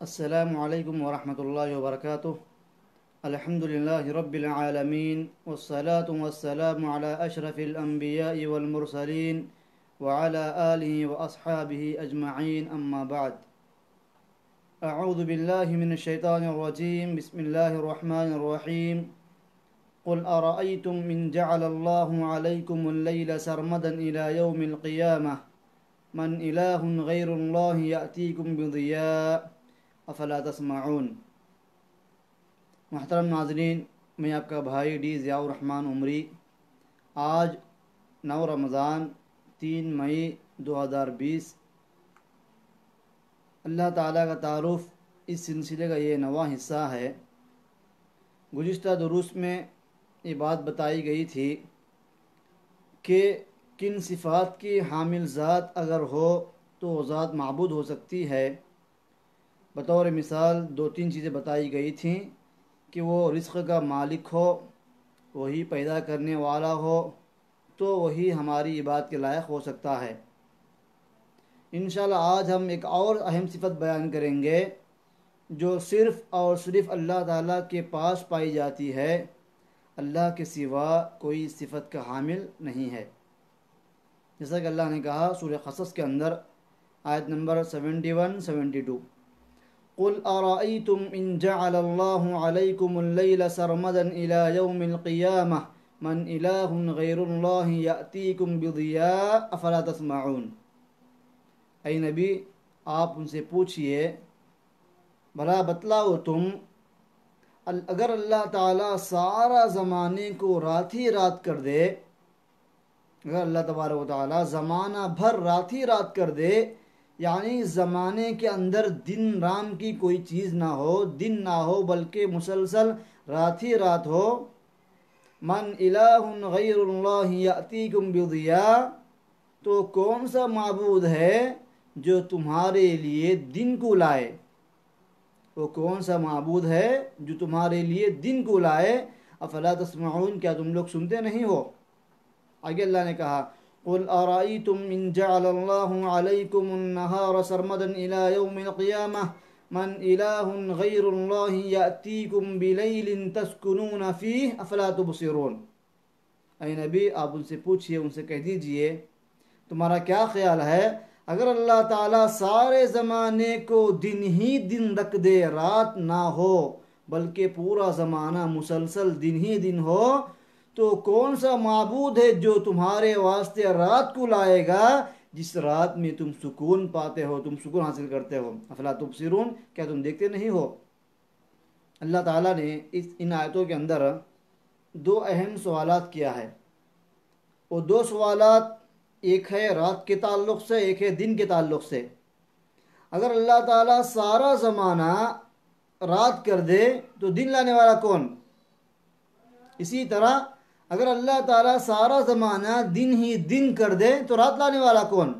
السلام علیکم ورحمۃ اللہ وبرکاتہ۔ الحمد للہ رب العالمین والصلاة والسلام علی اشرف الانبیاء والمرسلین وعلی آلہ واصحابہ اجمعین، اما بعد۔ اعوذ باللہ من الشیطان الرجیم، بسم اللہ الرحمن الرحیم۔ قل ارأیتم من جعل اللہ علیکم اللیل سرمدا الى یوم القیامہ من الہ غیر اللہ یأتیکم بضیاء افلا تسمعون۔ محترم ناظرین، میں آپ کا بھائی ڈی ضیاء الرحمن عمری۔ آج 9 رمضان 3 مئی 2020۔ اللہ تعالیٰ کا تعارف اس سلسلے کا یہ 9واں حصہ ہے۔ گزشتہ دروس میں یہ بات بتائی گئی تھی کہ کن صفات کی حامل ذات اگر ہو تو وہ ذات معبود ہو سکتی ہے۔ بطور مثال 2-3 چیزیں بتائی گئی تھیں کہ وہ رزق کا مالک ہو، وہی پیدا کرنے والا ہو، تو وہی ہماری عبادت کے لائق ہو سکتا ہے۔ انشاءاللہ آج ہم ایک اور اہم صفت بیان کریں گے جو صرف اور صرف اللہ تعالیٰ کے پاس پائی جاتی ہے، اللہ کے سوا کوئی صفت کا حامل نہیں ہے۔ جیسا کہ اللہ نے کہا سورہ قصص کے اندر آیت نمبر 71-72، قل ارأیتم ان جعل اللہ علیکم اللیل سرمدا الى یوم القیامہ من الہ غیر اللہ یأتیکم بضیاء افلا تسمعون۔ اے نبی، آپ ان سے پوچھئے، بھلا بتلاؤ تم، اگر اللہ تعالیٰ سارا زمانے کو رات ہی رات کر دے، اگر اللہ تبارک و تعالیٰ زمانہ بھر رات ہی رات کر دے، یعنی زمانے کے اندر دن رام کی کوئی چیز نہ ہو، دن نہ ہو بلکہ مسلسل رات ہی رات ہو، من الہ غیر اللہ یأتیکم بضیاء، تو کون سا معبود ہے جو تمہارے لیے دن کو لائے؟ وہ کون سا معبود ہے جو تمہارے لیے دن کو لائے؟ افلا تسمعون، کیا تم لوگ سنتے نہیں ہو؟ آگے اللہ نے کہا قل ارأیتم ان جعل اللہ علیکم النہار سرمدا الى یوم القیامہ من الہ غیر اللہ یأتیکم بلیل تسکنون فیہ افلا تبصرون۔ اے نبی، آپ ان سے پوچھئے، ان سے کہہ دیجئے، تمہارا کیا خیال ہے اگر اللہ تعالیٰ سارے زمانے کو دن ہی دن رکھ دے، رات نہ ہو بلکہ پورا زمانہ مسلسل دن ہی دن ہو، تو کون سا معبود ہے جو تمہارے واسطے رات کو لائے گا جس رات میں تم سکون پاتے ہو، تم سکون حاصل کرتے ہو؟ افلا تبصرون، کیا تم دیکھتے نہیں ہو؟ اللہ تعالیٰ نے ان آیتوں کے اندر 2 اہم سوالات کیا ہے۔ وہ 2 سوالات، ایک ہے رات کے تعلق سے، ایک ہے دن کے تعلق سے۔ اگر اللہ تعالیٰ سارا زمانہ رات کر دے تو دن لانے والا کون؟ اسی طرح اگر اللہ تعالیٰ سارا زمانہ دن ہی دن کر دے تو رات لانے والا کون؟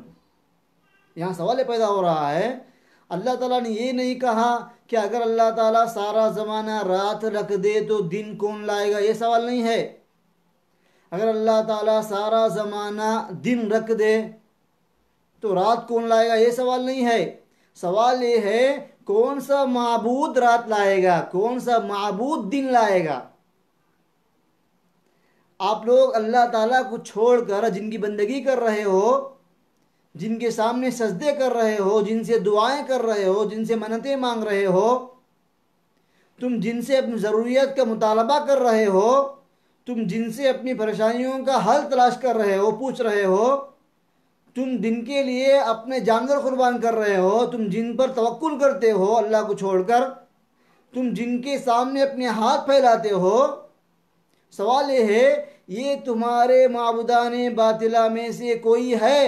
یہاں سوال یہ پیدا ہو رہا ہے۔ اللہ تعالیٰ نے یہ نہیں کہا کہ اگر اللہ تعالیٰ سارا زمانہ رات رکھ دے تو دن کون لائے گا، یہ سوال نہیں ہے۔ اگر اللہ تعالیٰ سارا زمانہ دن رکھ دے تو رات کون لائے گا، یہ سوال نہیں ہے۔ سوال یہ ہے کون سا معبود رات لائے گا، کون سا معبود دن لائے گا؟ آپ لوگ اللہ تعالیٰ کو چھوڑ کر جن کی بندگی کر رہے ہو، جن کے سامنے سجدے کر رہے ہو، جن سے دعائیں کر رہے ہو، جن سے منتیں مانگ رہے ہو، تم جن سے اپنی ضروریت کا مطالبہ کر رہے ہو، تم جن سے اپنی پریشانیوں کا حل تلاش کر رہے ہو، پوچھ رہے ہو، تم جن کے لیے اپنے جانور قربان کر رہے ہو، تم جن پر توکل کرتے ہو اللہ کو چھوڑ کر، تم جن کے سامنے اپنے ہاتھ پھیلاتے ہو، سوال یہ ہے یہ تمہارے معبودان باطلہ میں سے کوئی ہے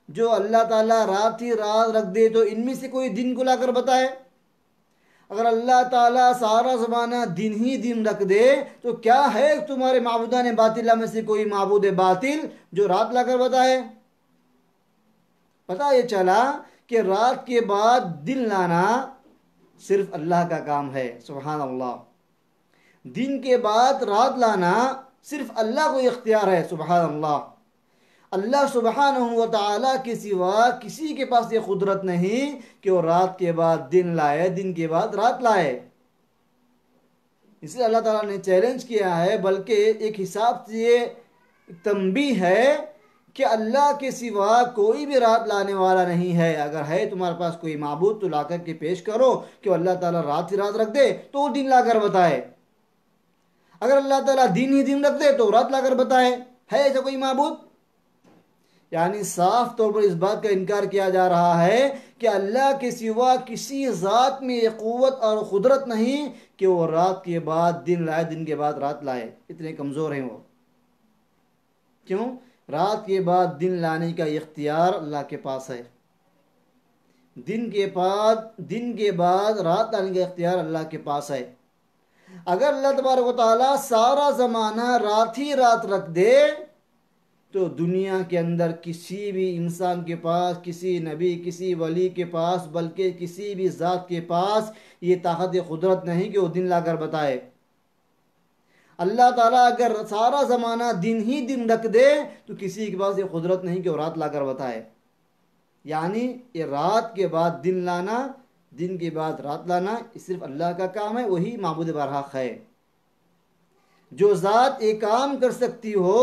جو اللہ تعالیٰ رات ہی رات رکھ دے تو ان میں سے کوئی دن کو لا کر بتائے؟ اگر اللہ تعالیٰ سارا زمانہ دن ہی دن رکھ دے تو کیا ہے تمہارے معبودان باطلہ میں سے کوئی معبود باطل جو رات لا کر بتائے؟ پتہ یہ چلا کہ رات کے بعد دن لانا صرف اللہ کا کام ہے، سبحان اللہ۔ دن کے بعد رات لانا صرف اللہ کو اختیار ہے، سبحان اللہ۔ اللہ سبحانہ و تعالیٰ کے سوا کسی کے پاس یہ قدرت نہیں کہ وہ رات کے بعد دن لائے، دن کے بعد رات لائے۔ اس لیے اللہ تعالیٰ نے چیلنج کیا ہے، بلکہ ایک حساب سے یہ تنبیہ ہے کہ اللہ کے سوا کوئی بھی رات لانے والا نہیں ہے۔ اگر ہے تمہارے پاس کوئی معبود تو لا کر کے پیش کرو کہ اللہ تعالیٰ رات ہی رات رکھ دے تو وہ دن لا کر بتائے، اگر اللہ تعالیٰ دن ہی دن رکھ دے تو رات لا کر بتائے۔ ہے ایسا کوئی معبود؟ یعنی صاف طور پر اس بات کا انکار کیا جا رہا ہے کہ اللہ کے سوا کسی ذات میں یہ قوت اور قدرت نہیں کہ وہ رات کے بعد دن لائے، دن کے بعد رات لائے۔ اتنے کمزور ہیں وہ۔ کیوں؟ رات کے بعد دن لانے کا اختیار اللہ کے پاس ہے، دن کے بعد رات لانے کا اختیار اللہ کے پاس ہے۔ اگر اللہ تبارک و تعالیٰ سارا زمانہ رات ہی رات رکھ دے تو دنیا کے اندر کسی بھی انسان کے پاس، کسی نبی، کسی ولی کے پاس، بلکہ کسی بھی ذات کے پاس یہ طاقت قدرت نہیں کہ وہ دن لا کر بتائے۔ اللہ تعالیٰ اگر سارا زمانہ دن ہی دن رکھ دے تو کسی کے پاس یہ قدرت نہیں کہ وہ رات لا کر بتائے۔ یعنی یہ رات کے بعد دن لانا، دن کے بعد رات لانا، یہ صرف اللہ کا کام ہے، وہی معبود برحق ہے۔ جو ذات یہ کام کر سکتی ہو،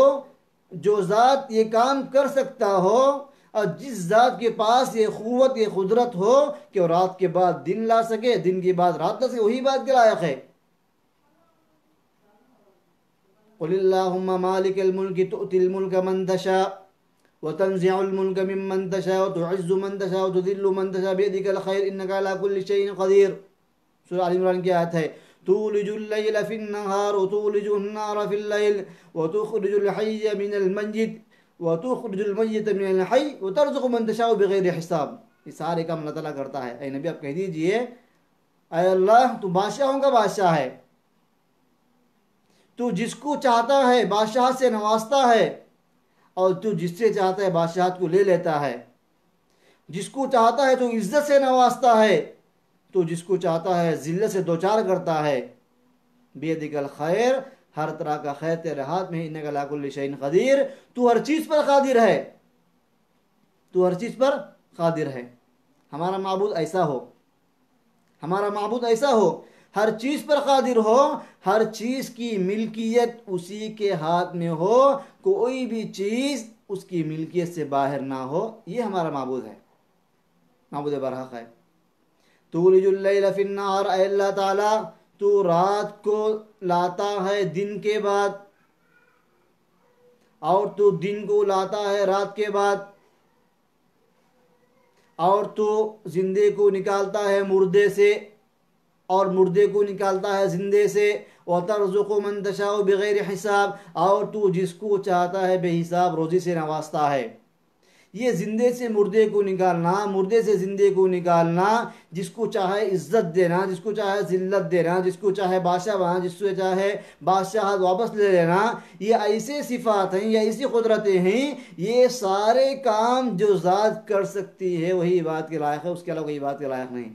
جو ذات یہ کام کر سکتا ہو، اور جس ذات کے پاس یہ قوت یہ قدرت ہو کہ وہ رات کے بعد دن لا سکے، دن کے بعد رات لا سکے، وہی بات کے لائق ہے۔ قل اللہم مالک الملک تؤتی الملک من تشاء وتنزع الملک ممن تشاء وتعز من تشاء وتذل من تشاء بیدک الخیر انک علی کل شیء قدیر۔ سورہ آل عمران کی آیت ہے۔ تولج اللیل فی النہار وتولج النہار فی اللیل وتخرج الحی من المیت وتخرج المیت من الحی وترزق من تشاء بغیر حساب۔ یہ سارے کام اللہ تعالیٰ کرتا ہے۔ اے نبی آپ کہہ دیجئے، اے اللہ تو بادشاہوں کا بادشاہ ہے، تو جس کو چاہتا ہے بادشاہت سے نوازتا ہے، اور تو جس سے چاہتا ہے بادشاہت کو لے لیتا ہے۔ جس کو چاہتا ہے تو عزت سے نوازتا ہے، تو جس کو چاہتا ہے ذلت سے دوچار کرتا ہے۔ بیدک الخیر، ہر طرح کا خیر تیرے ہاتھ میں، انک علی کل شیء قدیر، تو ہر چیز پر قادر ہے، تو ہر چیز پر قادر ہے۔ ہمارا معبود ایسا ہو، ہمارا معبود ایسا ہو، ہر چیز پر قادر ہو، ہر چیز کی ملکیت اسی کے ہاتھ میں ہو، کوئی بھی چیز اس کی ملکیت سے باہر نہ ہو، یہ ہمارا معبود ہے، معبود برحق ہے۔ تولج اللیل فی النہار، اے اللہ تعالیٰ تو رات کو لاتا ہے دن کے بعد، اور تو دن کو لاتا ہے رات کے بعد، اور تو زندے کو نکالتا ہے مردے سے، اور مردے کو نکالتا ہے زندے سے، وَتَرْزُقُ مَن تَشَاءُ بِغَيْرِ حساب، اور تو جس کو چاہتا ہے بے حساب روزی سے نوازتا ہے۔ یہ زندے سے مردے کو نکالنا، مردے سے زندے کو نکالنا، جس کو چاہے عزت دینا، جس کو چاہے ذلت دینا، جس کو چاہے بادشاہ بنا، جس کو چاہے بادشاہت واپس لے لینا، یہ ایسے صفات ہیں، یہ ایسی قدرتیں ہیں، یہ سارے کام جو ذات کر سکتی ہے وہی بات کے لائق ہے، اس کے علاوہ کوئی بات کے لائق نہیں۔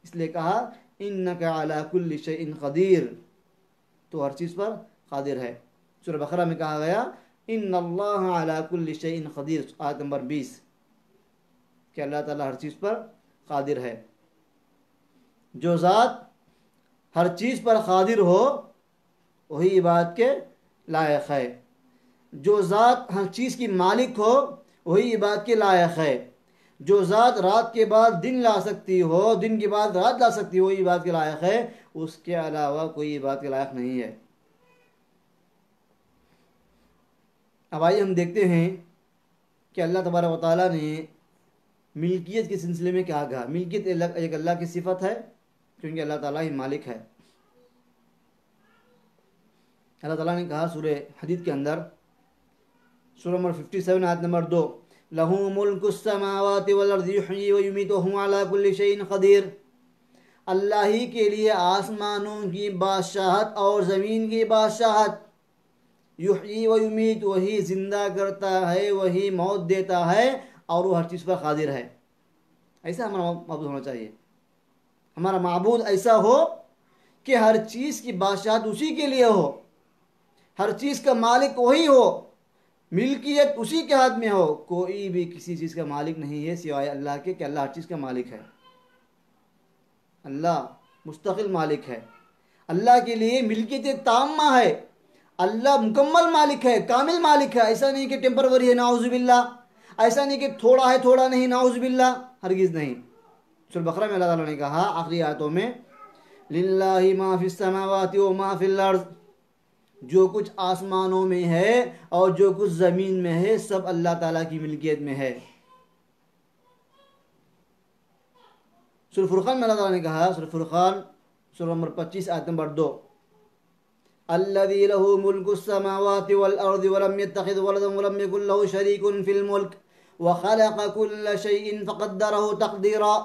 اس لیے کہا انک علی کل شیء قدیر، تو ہر چیز پر قادر ہے۔ سورہ بقرہ میں کہا گیا ان اللہ علی کل شیء قدیر، آیت نمبر 20، کہ اللہ تعالیٰ ہر چیز پر قادر ہے۔ جو ذات ہر چیز پر قادر ہو وہی بات کے لائق ہے، جو ذات ہر چیز کی مالک ہو وہی بات کے لائق ہے، جو ذات رات کے بعد دن لا سکتی ہو، دن کے بعد رات لا سکتی ہو، وہی بات کے لائق ہے، اس کے علاوہ کوئی بات کے لائق نہیں ہے۔ اب آئیے ہم دیکھتے ہیں کہ اللہ تبارک و تعالیٰ نے ملکیت کے سلسلے میں کیا کہا۔ ملکیت ایک اللہ کی صفت ہے، کیونکہ اللہ تعالیٰ ہی مالک ہے۔ اللہ تعالیٰ نے کہا سورہ حدید کے اندر، سورہ نمبر 57 آیت نمبر 2، لَهُ مُلْكُ السَّمَاوَاتِ وَالْأَرْضِ يُحْيِي وَيُمِيتُ وَهُوَ عَلَى كُلِّ شَيْءٍ قَدِيرٌ۔ اللہ ہی کے لیے آسمانوں کی بادشاہت اور زمین کی بادشاہت، یحیی و یمیت، وہی زندہ کرتا ہے، وہی موت دیتا ہے، اور وہ ہر چیز پر قادر ہے۔ ایسا ہمارا معبود ہونا چاہیے۔ ہمارا معبود ایسا ہو کہ ہر چیز کی بادشاہت اسی کے لیے ہو، ہر چیز کا مالک وہی ہو، ملکیت اسی کے ہاتھ میں ہو، کوئی بھی کسی چیز کا مالک نہیں ہے سوائے اللہ کے، کہ اللہ ہر چیز کا مالک ہے، اللہ مستقل مالک ہے، اللہ کے لیے ملکیت تامہ ہے، اللہ مکمل مالک ہے، کامل مالک ہے، ایسا نہیں کہ ٹیمپروری ہے نعوذ باللہ، ایسا نہیں کہ تھوڑا ہے تھوڑا نہیں نعوذ باللہ، ہرگز نہیں۔ سورہ بقرہ میں اللہ تعالیٰ نے کہا آخری آیتوں میں للہ ما فی السماوات و ما فی الارض، جو کچھ آسمانوں میں ہے اور جو کچھ زمین میں ہے سب اللہ تعالیٰ کی ملکیت میں ہے۔ سورہ فرقان میں اللہ تعالیٰ نے کہا، سورہ فرقان سورہ نمبر 25 آیت نمبر 2، الذی لہ ملک السماوات والارض ولم يتخذ ولدا ولم يكن له شریک فی الملک وخلق كل شیء فقدرہ تقدیرا۔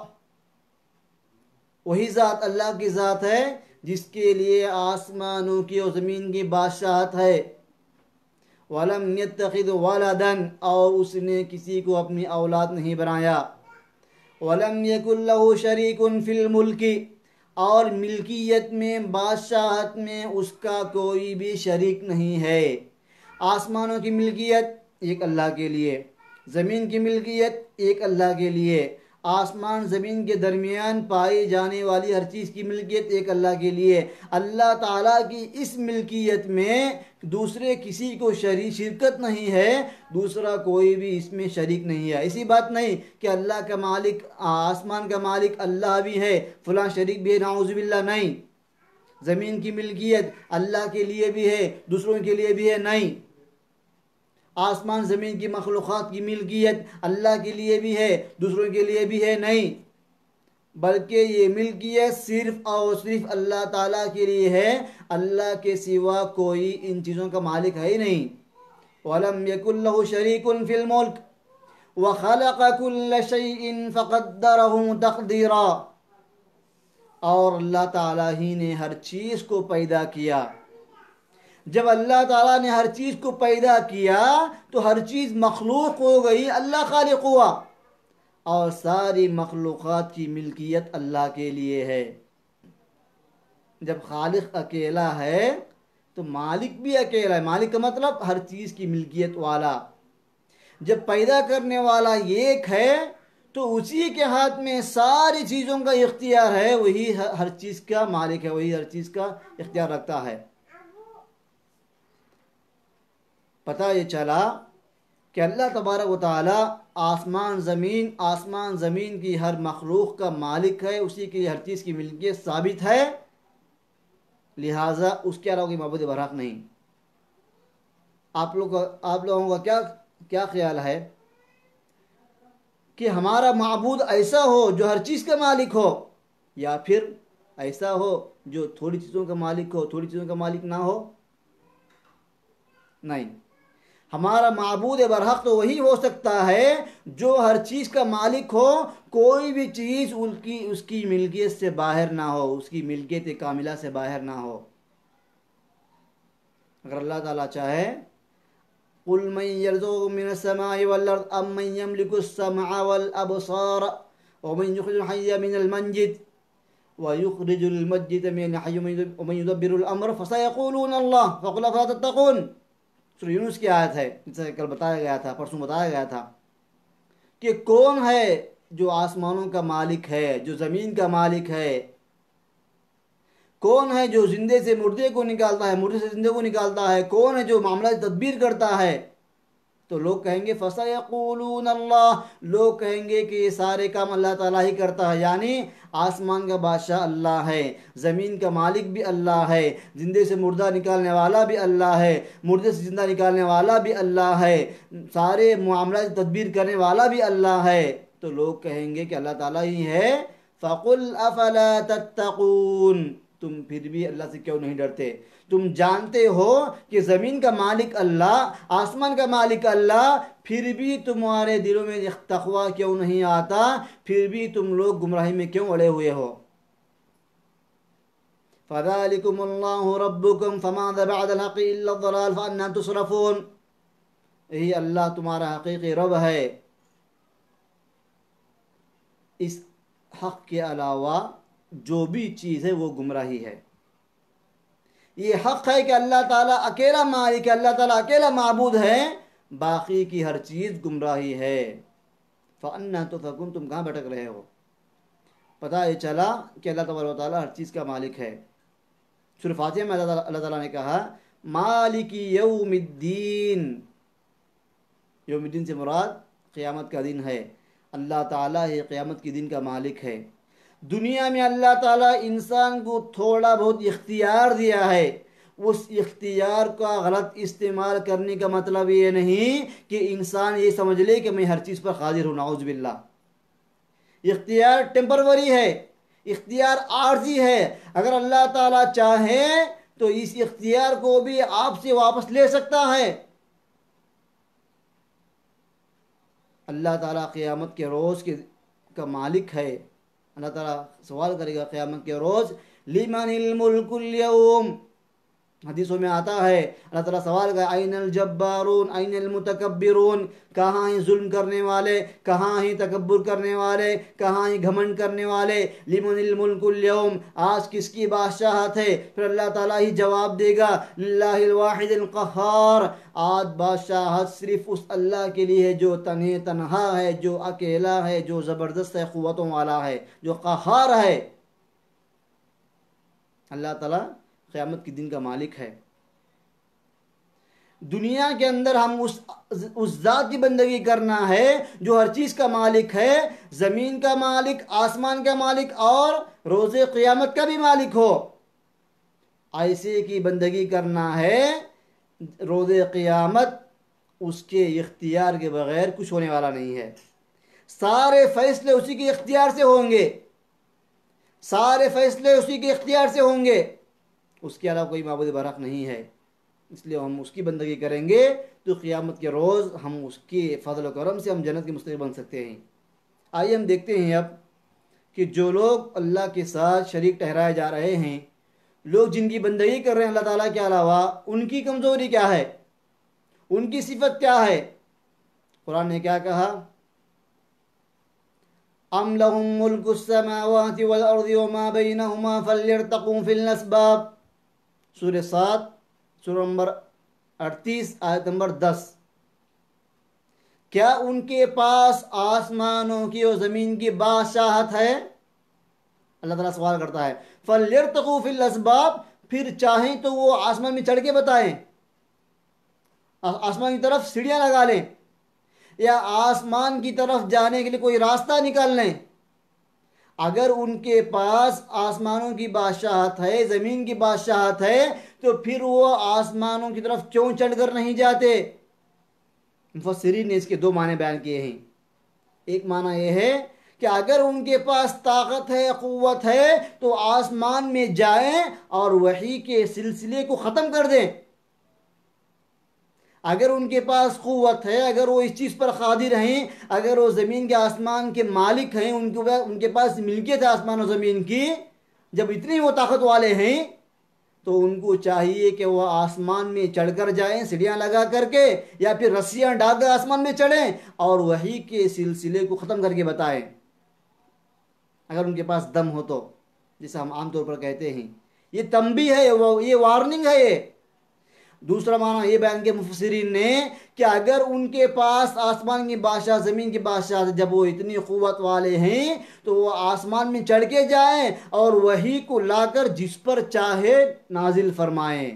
وہی ذات اللہ کی ذات ہے جس کے لیے آسمانوں کی اور زمین کی بادشاہت ہے، وَلَمْ يَتَّخِذْ وَلَدًا، اور اس نے کسی کو اپنی اولاد نہیں بنایا، وَلَمْ يَكُنْ لَهُ شَرِيكٌ فِي الْمُلْكِ، اور ملکیت میں بادشاہت میں اس کا کوئی بھی شریک نہیں ہے۔ آسمانوں کی ملکیت ایک اللہ کے لیے، زمین کی ملکیت ایک اللہ کے لیے، آسمان زمین کے درمیان پائی جانے والی ہر چیز کی ملکیت ایک اللہ کے لیے۔ اللہ تعالیٰ کی اس ملکیت میں دوسرے کسی کو شرکت نہیں ہے، دوسرا کوئی بھی اس میں شریک نہیں ہے۔ ایسی بات نہیں کہ اللہ کا مالک، آسمان کا مالک اللہ بھی ہے، فلاں شریک بھی ہے، نعوذ باللہ، نہیں۔ زمین کی ملکیت اللہ کے لیے بھی ہے، دوسروں کے لیے بھی ہے، نہیں۔ آسمان زمین کی مخلوقات کی ملکیت اللہ کے لیے بھی ہے، دوسروں کے لیے بھی ہے، نہیں، بلکہ یہ ملکیت صرف اور صرف اللہ تعالیٰ کے لیے ہے، اللہ کے سوا کوئی ان چیزوں کا مالک ہے ہی نہیں۔ وَلَمْ يَكُنْ لَهُ شَرِيكٌ فِي الْمُلْكِ وَخَلَقَ كُلَّ شَيْءٍ فَقَدَّرَهُ تَقْدِيرًا، اور اللہ تعالیٰ ہی نے ہر چیز کو پیدا کیا۔ جب اللہ تعالیٰ نے ہر چیز کو پیدا کیا تو ہر چیز مخلوق ہو گئی، اللہ خالق ہوا، اور ساری مخلوقات کی ملکیت اللہ کے لیے ہے۔ جب خالق اکیلا ہے تو مالک بھی اکیلا ہے، مالک کا مطلب ہر چیز کی ملکیت والا۔ جب پیدا کرنے والا ایک ہے تو اسی کے ہاتھ میں ساری چیزوں کا اختیار ہے، وہی ہر چیز کا مالک ہے، وہی ہر چیز کا اختیار رکھتا ہے۔ پتہ یہ چلا کہ اللہ تبارک و تعالی آسمان زمین کی ہر مخلوق کا مالک ہے، اسی کے ہر چیز کی ملکیت ثابت ہے، لہٰذا اس کے علاوہ کوئی معبود برحق نہیں۔ آپ لوگوں کا کیا خیال ہے کہ ہمارا معبود ایسا ہو جو ہر چیز کا مالک ہو، یا پھر ایسا ہو جو تھوڑی چیزوں کا مالک ہو، تھوڑی چیزوں کا مالک نہ ہو؟ نہیں، ہمارا معبود برحق تو وہی ہو سکتا ہے جو ہر چیز کا مالک ہو، کوئی بھی چیز اس کی ملکیت سے باہر نہ ہو، اس کی ملکیت کاملہ سے باہر نہ ہو۔ اگر اللہ تعالیٰ چاہے قُلْ مَنْ يَرْزُقُكُم مِّنَ السَّمَاءِ وَالْأَرْضِ أَمَّن يَمْلِكُ السَّمْعَ وَالْأَبْصَارَ وَمَنْ يُخْرِجُ الْحَيَّ مِنَ الْمَيِّتِ وَيُخْرِجُ الْمَيِّتَ مِنَ الْحَيِّ وَمَنْ يُدَبِّرُ الْأَمْرَ فَسَيَقُولُونَ اللَّهُ فَقُلْ أَفَلَا تَتَّقُونَ۔ سورہ یونس کی آیت ہے، جسے کل بتایا گیا تھا، پرسوں بتایا گیا تھا کہ کون ہے جو آسمانوں کا مالک ہے، جو زمین کا مالک ہے، کون ہے جو زندے سے مردے کو نکالتا ہے، مردے سے زندے کو نکالتا ہے، کون ہے جو معاملہ تدبیر کرتا ہے؟ تو لوگ کہیں گے فَسَيَقُولُونَ اللَّهُ، لوگ کہیں گے کہ یہ سارے کام اللہ تعالیٰ ہی کرتا ہے، یعنی آسمان کا بادشاہ اللہ ہے، زمین کا مالک بھی اللہ ہے، زندے سے مردہ نکالنے والا بھی اللہ ہے، مردے سے زندہ نکالنے والا بھی اللہ ہے، سارے معاملات تدبیر کرنے والا بھی اللہ ہے۔ تو لوگ کہیں گے کہ اللہ تعالیٰ ہی ہے، فَقُلْ أَفَلَا تَتَّقُونَ، تم پھر بھی اللہ سے کیوں نہیں ڈرتے؟ تم جانتے ہو کہ زمین کا مالک اللہ، آسمان کا مالک اللہ، پھر بھی تمہارے دلوں میں تقویٰ کیوں نہیں آتا؟ پھر بھی تم لوگ گمراہی میں کیوں اڑے ہوئے ہو؟ فَذَلِكُمُ اللَّهُ رَبُّكُمْ فَمَاذَا بَعْدَ الْحَقِّ إِلَّا الضَّلَالُ فَأَنَّىٰ تُصْرَفُونَ۔ یہی اللہ تمہارا حقیقی رب ہے، اس حق کے علاوہ جو بھی چیز ہے وہ گمراہی ہے۔ یہ حق ہے کہ اللہ تعالیٰ اکیلا مالک ہے، اللہ تعالیٰ اکیلا معبود ہے، باقی کی ہر چیز گمراہی ہے۔ فَأَنَّىٰ تُؤْفَكُونَ، تم کہاں بھٹک رہے ہو؟ پتہ یہ چلا کہ اللہ تبارک و تعالیٰ ہر چیز کا مالک ہے۔ سورہ فاتحہ میں اللہ تعالیٰ نے کہا مالک یوم الدین، یوم الدین سے مراد قیامت کا دن ہے۔ اللہ تعالیٰ ہی قیامت کے دن کا مالک ہے۔ دنیا میں اللہ تعالیٰ انسان کو تھوڑا بہت اختیار دیا ہے، اس اختیار کا غلط استعمال کرنے کا مطلب یہ نہیں کہ انسان یہ سمجھ لے کہ میں ہر چیز پر قادر ہوں، نعوذ باللہ۔ اختیار ٹیمپروری ہے، اختیار عارضی ہے۔ اگر اللہ تعالیٰ چاہے تو اس اختیار کو بھی آپ سے واپس لے سکتا ہے۔ اللہ تعالیٰ قیامت کے روز کا مالک ہے۔ اللہ تعالیٰ سوال کرے گا قیامت کے روز لمن الملک اليوم، حدیثوں میں آتا ہے اللہ تعالیٰ سوال کرے این الجبارون این المتکبرون، کہاں ہیں ظلم کرنے والے، کہاں ہیں تکبر کرنے والے، کہاں ہیں گھمنڈ کرنے والے، لمن الملک اليوم، آج کس کی بادشاہت ہے؟ پھر اللہ تعالیٰ ہی جواب دے گا للہ الواحد القہار، آج بادشاہت صرف اس اللہ کے لیے ہے جو تنہا ہے، جو اکیلا ہے، جو زبردست ہے، قوتوں والا ہے، جو قہار ہے۔ اللہ تعالیٰ قیامت کے دن کا مالک ہے۔ دنیا کے اندر ہم اس ذات کی بندگی کرنا ہے جو ہر چیز کا مالک ہے، زمین کا مالک، آسمان کا مالک اور روز قیامت کا بھی مالک ہو۔ ایسے کی بندگی کرنا ہے روز قیامت اس کے اختیار کے بغیر کچھ ہونے والا نہیں ہے۔ سارے فیصلے اسی کے اختیار سے ہوں گے، سارے فیصلے اسی کے اختیار سے ہوں گے، اس کے علاوہ کوئی معبود برحق نہیں ہے۔ اس لیے ہم اس کی بندگی کریں گے تو قیامت کے روز ہم اس کے فضل و کرم سے ہم جنت کے مستحق بن سکتے ہیں۔ آئیے ہم دیکھتے ہیں اب کہ جو لوگ اللہ کے ساتھ شریک ٹھہرائے جا رہے ہیں، لوگ جن کی بندگی کر رہے ہیں اللہ تعالیٰ کے علاوہ، ان کی کمزوری کیا ہے، ان کی صفت کیا ہے؟ قرآن نے کیا کہا؟ ام لہم ملک السماوات والارض وما بینہما فلیرتقوا فی الاسباب، سورہ 7 سورہ نمبر 38 آیت نمبر 10۔ کیا ان کے پاس آسمانوں کی اور زمین کی بادشاہت ہے؟ اللہ تعالیٰ سوال کرتا ہے فَلْيَرْتَقُوا فِي الْأَسْبَابِ، پھر چاہیں تو وہ آسمان میں چڑھ کے بتائیں، آسمان کی طرف سیڑھیاں لگا لیں، یا آسمان کی طرف جانے کے لیے کوئی راستہ نکال لیں۔ اگر ان کے پاس آسمانوں کی بادشاہت ہے، زمین کی بادشاہت ہے، تو پھر وہ آسمانوں کی طرف کیوں چڑھ کر نہیں جاتے؟ مفسرین نے اس کے دو معنی بیان کیے ہیں۔ ایک معنی یہ ہے کہ اگر ان کے پاس طاقت ہے، قوت ہے، تو آسمان میں جائیں اور وحی کے سلسلے کو ختم کر دیں۔ اگر ان کے پاس قوت ہے، اگر وہ اس چیز پر قادر ہیں، اگر وہ زمین کے آسمان کے مالک ہیں، ان کے پاس ملکیت ہے آسمان و زمین کی، جب اتنے وہ طاقت والے ہیں تو ان کو چاہیے کہ وہ آسمان میں چڑھ کر جائیں سیڑھیاں لگا کر کے، یا پھر رسیاں ڈال کر آسمان میں چڑھیں اور وحی کے سلسلے کو ختم کر کے بتائیں، اگر ان کے پاس دم ہو تو، جیسا ہم عام طور پر کہتے ہیں۔ یہ تنبیہ ہے، یہ وارننگ ہے۔ یہ دوسرا معنی یہ بیان کیا مفسرین نے کہ اگر ان کے پاس آسمان کی بادشاہ، زمین کی بادشاہ، جب وہ اتنی قوت والے ہیں تو وہ آسمان میں چڑھ کے جائیں اور وحی کو لا کر جس پر چاہے نازل فرمائیں،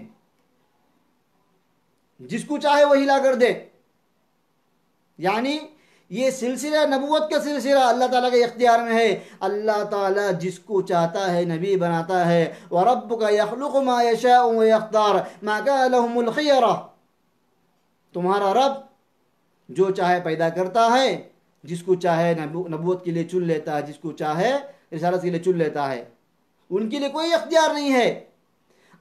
جس کو چاہے وہی لا کر دے۔ یعنی یہ سلسلہ نبوت کا سلسلہ اللہ تعالیٰ کے اختیار میں ہے۔ اللہ تعالیٰ جس کو چاہتا ہے نبی بناتا ہے۔ وَرَبُّكَ يَخْلُقُ مَا يَشَاءُ وَيَخْتَارُ مَا كَانَ لَهُمُ الْخِيَرَةُ، تمہارا رب جو چاہے پیدا کرتا ہے، جس کو چاہے نبوت کے لیے چن لیتا ہے، جس کو چاہے رسالت کے لیے چن لیتا ہے، ان کے لیے کوئی اختیار نہیں ہے۔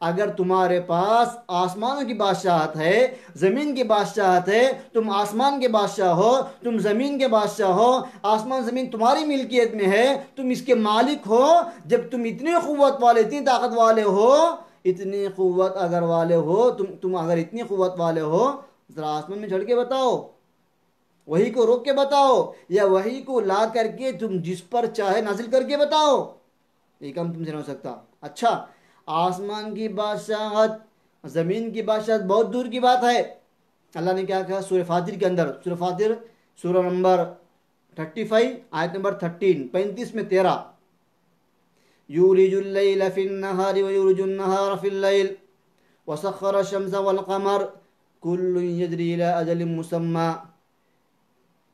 اگر تمہارے پاس آسمانوں کی بادشاہت ہے، زمین کی بادشاہت ہے، تم آسمان کے بادشاہ ہو، تم زمین کے بادشاہ ہو، آسمان زمین تمہاری ملکیت میں ہے، تم اس کے مالک ہو، جب تم اتنی قوت والے، اتنی طاقت والے ہو، اتنی قوت اگر والے ہو، تم اگر اتنی قوت والے ہو، ذرا آسمان میں چڑھ کے بتاؤ، وہی کو روک کے بتاؤ، یا وہی کو لا کر کے تم جس پر چاہے نازل کر کے بتاؤ، یہ کام تم سے نہیں ہو سکتا۔ اچھا، آسمان کی بادشاہت، زمین کی بادشاہت بہت دور کی بات ہے، اللہ نے کیا کہا سورہ فاطر کے اندر، سورہ فاطر سورہ نمبر 35 آیت نمبر 13 35 میں 13، یولج اللیل فی النہار ویولج النہار فی اللیل وسخر الشمس والقمر کل یجری الی اجل مسمی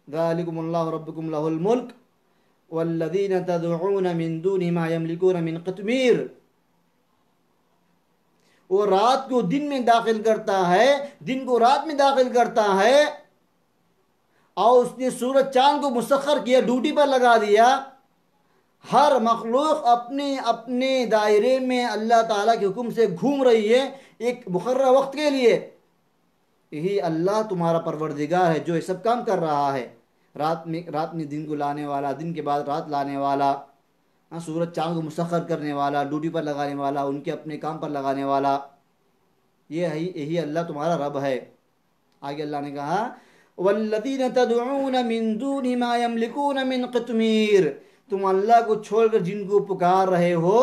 ذالکم اللہ ربکم لہ الملک والذین تدعون من دونہ ما یملکون من قطمیر۔ وہ رات کو دن میں داخل کرتا ہے، دن کو رات میں داخل کرتا ہے، اور اس نے سورج چاند کو مسخر کیا، ڈیوٹی پر لگا دیا۔ ہر مخلوق اپنے اپنے دائرے میں اللہ تعالیٰ کے حکم سے گھوم رہی ہے ایک مقررہ وقت کے لیے۔ یہی اللہ تمہارا پروردگار ہے جو یہ سب کام کر رہا ہے، رات میں دن کو لانے والا، دن کے بعد رات لانے والا، سورج چاند کو مسخر کرنے والا، ڈیوٹی پر لگانے والا، ان کے اپنے کام پر لگانے والا، یہی اللہ تمہارا رب ہے۔ آگے اللہ نے کہا والذین تدعون من دون ما یملکون من قطمیر، تم اللہ کو چھوڑ کر جن کو پکار رہے ہو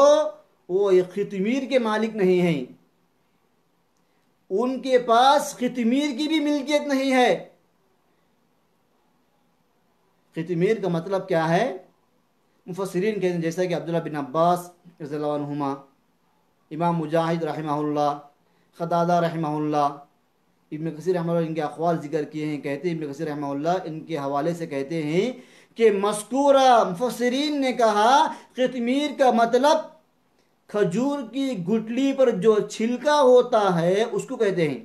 وہ یہ قطمیر کے مالک نہیں ہیں، ان کے پاس قطمیر کی بھی ملکیت نہیں ہے۔ قطمیر کا مطلب کیا ہے؟ مفسرین کہتے ہیں جیسا کہ عبداللہ بن عباس رضی اللہ عنہما، امام مجاہد رحمہ اللہ، قتادہ رحمہ اللہ، ابن کثیر رحمہ اللہ ان کے اقوال ذکر کیے ہیں۔ کہتے ہیں ابن کثیر رحمہ اللہ ان کے حوالے سے کہتے ہیں کہ مذکورہ مفسرین نے کہا قطمیر کا مطلب کھجور کی گٹلی پر جو چھلکا ہوتا ہے اس کو کہتے ہیں،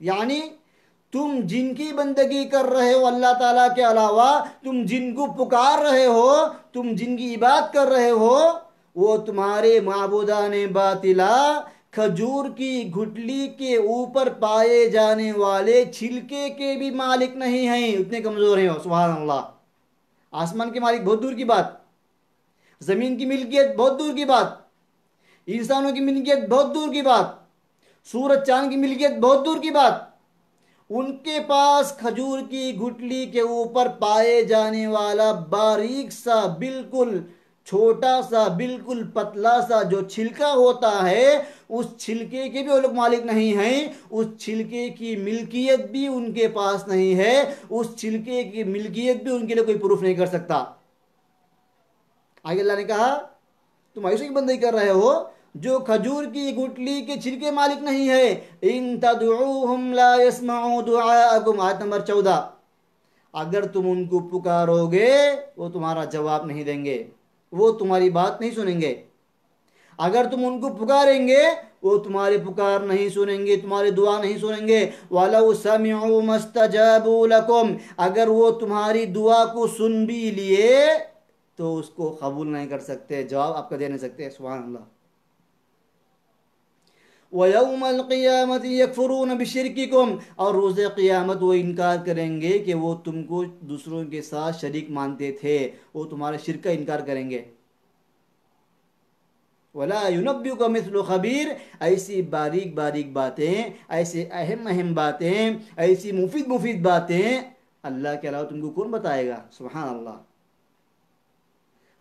یعنی تم جن کی بندگی کر رہے ہو اللہ تعالیٰ کے علاوہ، تم جن کو پکار رہے ہو، تم جن کی عبادت کر رہے ہو، وہ تمہارے معبودان باطلا کھجور کی گٹلی کے اوپر پائے جانے والے چھلکے کے بھی مالک نہیں ہیں، اتنے کمزور ہیں۔ سبحان اللہ، آسمان کے مالک بہت دور کی بات، زمین کی ملکیت بہت دور کی بات، انسانوں کی ملکیت بہت دور کی بات، سورج چاند کی ملکیت بہت دور کی بات، ان کے پاس کھجور کی گٹلی کے اوپر پائے جانے والا باریک سا، بالکل چھوٹا سا، بالکل پتلا سا جو چھلکا ہوتا ہے، اس چھلکے کے بھی وہ لوگ مالک نہیں ہیں، اس چھلکے کی ملکیت بھی ان کے پاس نہیں ہے، اس چھلکے کی ملکیت بھی ان کے لیے کوئی پروف نہیں کر سکتا۔ آگے اللہ نے کہا تم ایسے کی بندگی کر رہے ہو جو کھجور کی گٹلی کے چھلکے مالک نہیں ہے، ان تدعوہم لا يسمعوا دعاءکم، آیت نمبر 14، اگر تم ان کو پکارو گے وہ تمہارا جواب نہیں دیں گے، وہ تمہاری بات نہیں سنیں گے۔ اگر تم ان کو پکاریں گے وہ تمہاری پکار نہیں سنیں گے، تمہاری دعا نہیں سنیں گے۔ وَلَوْ سَمِعُوا مَا اسْتَجَابُوا لَكُمْ، اگر وہ تمہاری دعا کو سن بھی لیے تو اس کو قبول نہیں کر سکتے، جواب آپ کا دے نہیں سکتے۔ سبحان اللہ۔ وَيَوْمَ الْقِيَامَةِ يَكْفُرُونَ بِشِرْكِكُمْ، اور روز قیامت وہ انکار کریں گے کہ وہ تم کو دوسروں کے ساتھ شریک مانتے تھے، وہ تمہارے شرک کا انکار کریں گے۔ وَلَا يُنَبِّئُكَ مِثْلُ خَبِيرٍ، ایسی باریک باریک باتیں، ایسے اہم اہم باتیں، ایسی مفید باتیں اللہ کے علاوہ تم کو کون بتائے گا؟ سبحان اللہ۔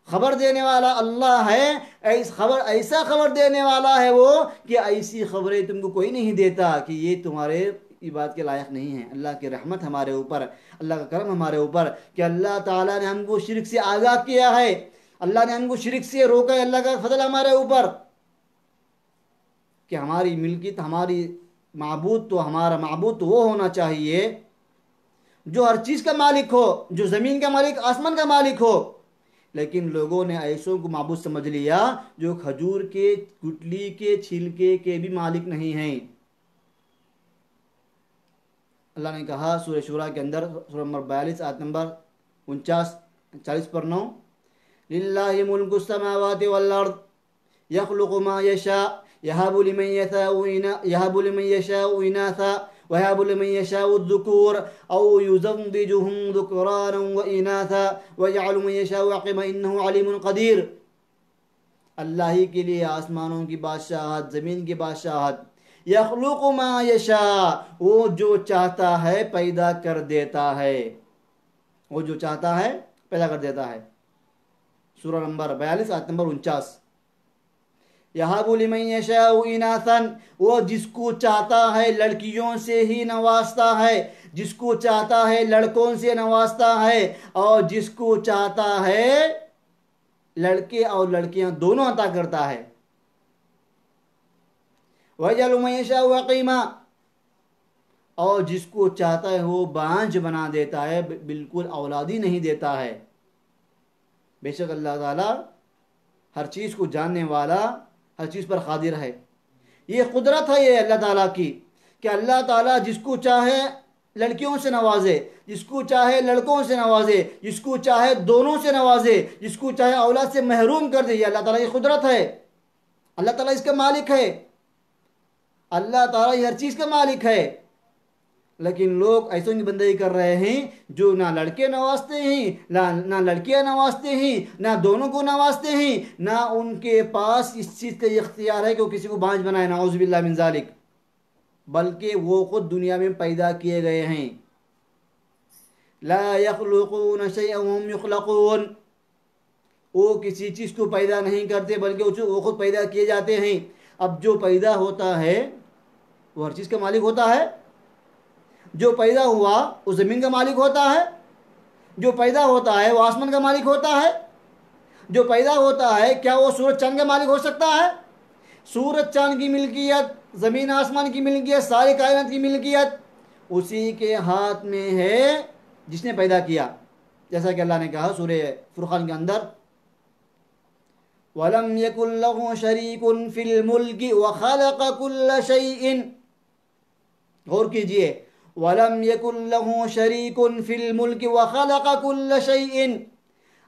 خبر دینے والا اللہ ہے، ایسا خبر دینے والا ہے وہ کہ ایسی خبریں تم کو کوئی نہیں دیتا کہ یہ تمہارے عبادت کے لائق نہیں ہیں۔ اللہ کی رحمت ہمارے اوپر، اللہ کا کرم ہمارے اوپر کہ اللہ تعالیٰ نے ہم کو شرک سے آگاہ کیا ہے، اللہ نے ہم کو شرک سے روکا ہے۔ اللہ کا فضل ہمارے اوپر کہ ہماری ملکیت، ہماری ہمارا معبود تو وہ ہونا چاہیے جو ہر چیز کا مالک ہو، جو زمین کا مالک، آسمان کا مالک ہو، لیکن لوگوں نے ایسوں کو معبود سمجھ لیا جو کھجور کے گٹلی کے چھلکے کے بھی مالک نہیں ہیں۔ اللہ نے کہا سورہ شورا کے اندر، سورہ نمبر 42 آیت نمبر 40 پر 9، للہ ملک السماوات والارض یخلق ما یشاء یہب لمن یشاء اناثا وَيَهَبُ لِمَن يَشَاءُ الذُّكُورَ أَوْ يُزَوِّجُهُمْ ذُكْرَانًا وَإِنَاثًا وَيَجْعَلُ مَن يَشَاءُ عَقِيمًا إِنَّهُ عَلِيمٌ قَدِيرٌ۔ اللہ ہی کے لیے آسمانوں کی بادشاہت، زمین کی بادشاہت، یخلق ما یشاء، وہ جو چاہتا ہے پیدا کر دیتا ہے، وہ جو چاہتا ہے پیدا کر دیتا ہے۔ سورہ نمبر 42 آیت نمبر 49، یہب لمن یشاء اناثا، وہ جس کو چاہتا ہے لڑکیوں سے ہی نوازتا ہے، جس کو چاہتا ہے لڑکوں سے نوازتا ہے، اور جس کو چاہتا ہے لڑکے اور لڑکیاں دونوں عطا کرتا ہے۔ وَيَجْعَلُ مَن يَشَاءُ عَقِيمًا، اور جس کو چاہتا ہے وہ بانجھ بنا دیتا ہے، بالکل اولادی نہیں دیتا ہے۔ بے شک اللہ تعالیٰ ہر چیز کو جاننے والا، ہر چیز پر قادر ہے۔ یہ قدرت ہے یہ اللہ تعالیٰ کی کہ اللہ تعالیٰ جس کو چاہے لڑکیوں سے نوازے، جس کو چاہے لڑکوں سے نوازے، جس کو چاہے دونوں سے نوازے، جس کو چاہے اولاد سے محروم کر دے۔ یہ اللہ تعالیٰ کی قدرت ہے، اللہ تعالیٰ اس کا مالک ہے، اللہ تعالیٰ ہر چیز کا مالک ہے۔ لیکن لوگ ایسوں کی بندگی کر رہے ہیں جو نہ لڑکے نوازتے ہیں، نہ لڑکیاں نوازتے ہیں، نہ دونوں کو نوازتے ہیں، نہ ان کے پاس اس چیز کا اختیار ہے کہ وہ کسی کو بانجھ بنائے، نعوذ باللہ من ذالک، بلکہ وہ خود دنیا میں پیدا کیے گئے ہیں۔ لا یخلقون شیئا وهم یخلقون، وہ کسی چیز کو پیدا نہیں کرتے بلکہ وہ خود پیدا کیے جاتے ہیں۔ اب جو پیدا ہوتا ہے وہ ہر چیز کا مالک ہوتا ہے، جو پیدا ہوا وہ زمین کا مالک ہوتا ہے، جو پیدا ہوتا ہے وہ آسمان کا مالک ہوتا ہے، جو پیدا ہوتا ہے کیا وہ سورج چاند کا مالک ہو سکتا ہے؟ سورج چاند کی ملکیت، زمین آسمان کی ملکیت، ساری کائنات کی ملکیت اسی کے ہاتھ میں ہے جس نے پیدا کیا، جیسا کہ اللہ نے کہا سورہ فرقان کے اندر وَلَمْ يَكُنْ لَهُ شَرِيكٌ فِي الْمُلْكِ وَخَلَقَ كُلَّ شَيْءٍ، غور کیجئے، وَلَمْ يَكُنْ لَهُ شَرِيكٌ فِي الْمُلْكِ وَخَلَقَ كُلَّ شَيْءٍ،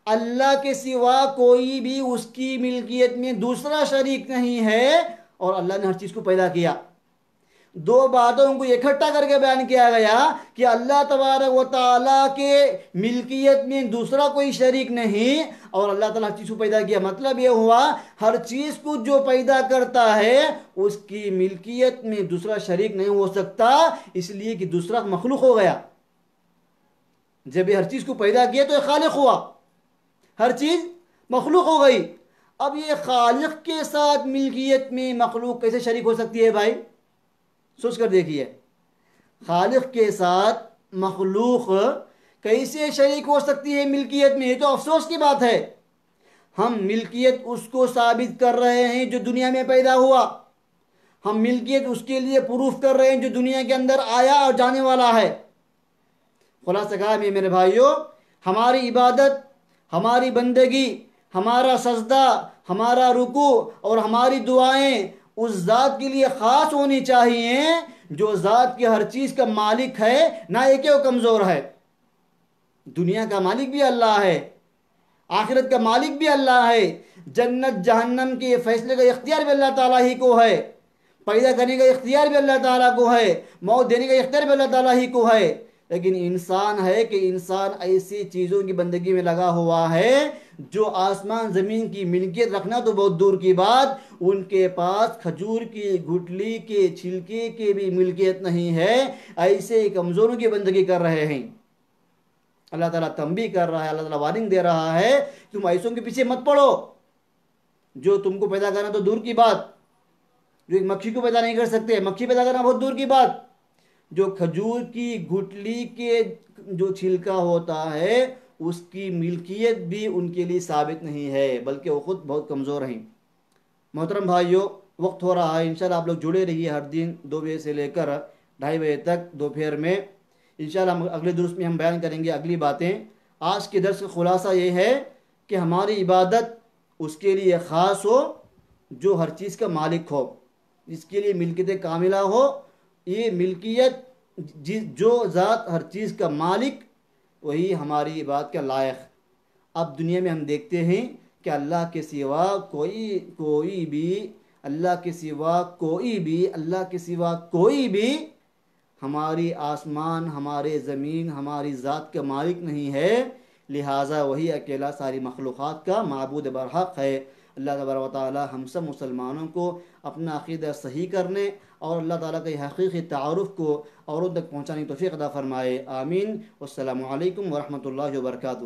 اللہ کے سوا کوئی بھی اس کی ملکیت میں دوسرا شریک نہیں ہے، اور اللہ نے ہر چیز کو پیدا کیا۔ دو باتوں کو اکٹھا کر کے بیان کیا گیا کہ اللہ تبارک و تعالیٰ کے ملکیت میں دوسرا کوئی شریک نہیں، اور اللہ تعالیٰ ہر چیز کو پیدا کیا۔ مطلب یہ ہوا ہر چیز کو جو پیدا کرتا ہے اس کی ملکیت میں دوسرا شریک نہیں ہو سکتا، اس لیے کہ دوسرا مخلوق ہو گیا۔ جب یہ ہر چیز کو پیدا کیا تو یہ خالق ہوا، ہر چیز مخلوق ہو گئی۔ اب یہ خالق کے ساتھ ملکیت میں مخلوق کیسے شریک ہو سکتی ہے بھائی؟ سوچ کر دیکھیے، خالق کے ساتھ مخلوق کیسے شریک ہو سکتی ہے ملکیت میں؟ یہ تو افسوس کی بات ہے۔ ہم ملکیت اس کو ثابت کر رہے ہیں جو دنیا میں پیدا ہوا، ہم ملکیت اس کے لیے پروف کر رہے ہیں جو دنیا کے اندر آیا اور جانے والا ہے۔ خلاصہ کہا میں میرے بھائیوں، ہماری عبادت، ہماری بندگی، ہمارا سجدہ، ہمارا رکوع اور ہماری دعائیں اس ذات کے لیے خاص ہونی چاہیے جو ذات کی ہر چیز کا مالک ہے، نہ یہ کہ وہ کمزور ہے۔ دنیا کا مالک بھی اللہ ہے، آخرت کا مالک بھی اللہ ہے، جنت جہنم کے فیصلے کا اختیار بھی اللہ تعالیٰ ہی کو ہے، پیدا کرنے کا اختیار بھی اللہ تعالیٰ کو ہے، موت دینے کا اختیار بھی اللہ تعالیٰ ہی کو ہے۔ لیکن انسان ہے کہ انسان ایسی چیزوں کی بندگی میں لگا ہوا ہے جو آسمان زمین کی ملکیت رکھنا تو بہت دور کی بات، ان کے پاس کھجور کی گٹلی کے چھلکے کی بھی ملکیت نہیں ہے۔ ایسے کمزوروں کی بندگی کر رہے ہیں۔ اللہ تعالیٰ تنبیہ کر رہا ہے، اللہ تعالیٰ وارننگ دے رہا ہے، تم ایسوں کے پیچھے مت پڑو جو تم کو پیدا کرنا تو دور کی بات، جو ایک مکھی کو پیدا نہیں کر سکتے، مکھی پیدا کرنا بہت دور کی بات، جو کھجور کی گٹلی کے جو چھلکا ہوتا ہے اس کی ملکیت بھی ان کے لیے ثابت نہیں ہے، بلکہ وہ خود بہت کمزور ہیں۔ محترم بھائیوں، وقت ہو رہا ہے، انشاءاللہ آپ لوگ جڑے رہیے ہر دن 2 بجے سے لے کر 2:30 بجے تک دوپہر میں۔ انشاءاللہ اگلے درس میں ہم بیان کریں گے اگلی باتیں۔ آج کے درس کا خلاصہ یہ ہے کہ ہماری عبادت اس کے لیے خاص ہو جو ہر چیز کا مالک ہو، جس کے لیے ملکیت کاملہ ہو۔ یہ ملکیت جو ذات ہر چیز کا مالک، وہی ہماری عبادت کا لائق۔ اب دنیا میں ہم دیکھتے ہیں کہ اللہ کے سوا کوئی بھی ہماری آسمان، ہمارے زمین، ہماری ذات کا مالک نہیں ہے، لہٰذا وہی اکیلا ساری مخلوقات کا معبود برحق ہے۔ اللہ تبارک و تعالی ہم سب مسلمانوں کو اپنا عقیدہ صحیح کرنے اور اللہ تعالیٰ کے حقیقی تعارف کو اوروں تک پہنچانے کی توفیق عطا فرمائے، آمین۔ والسلام علیکم ورحمۃ اللہ وبرکاتہ۔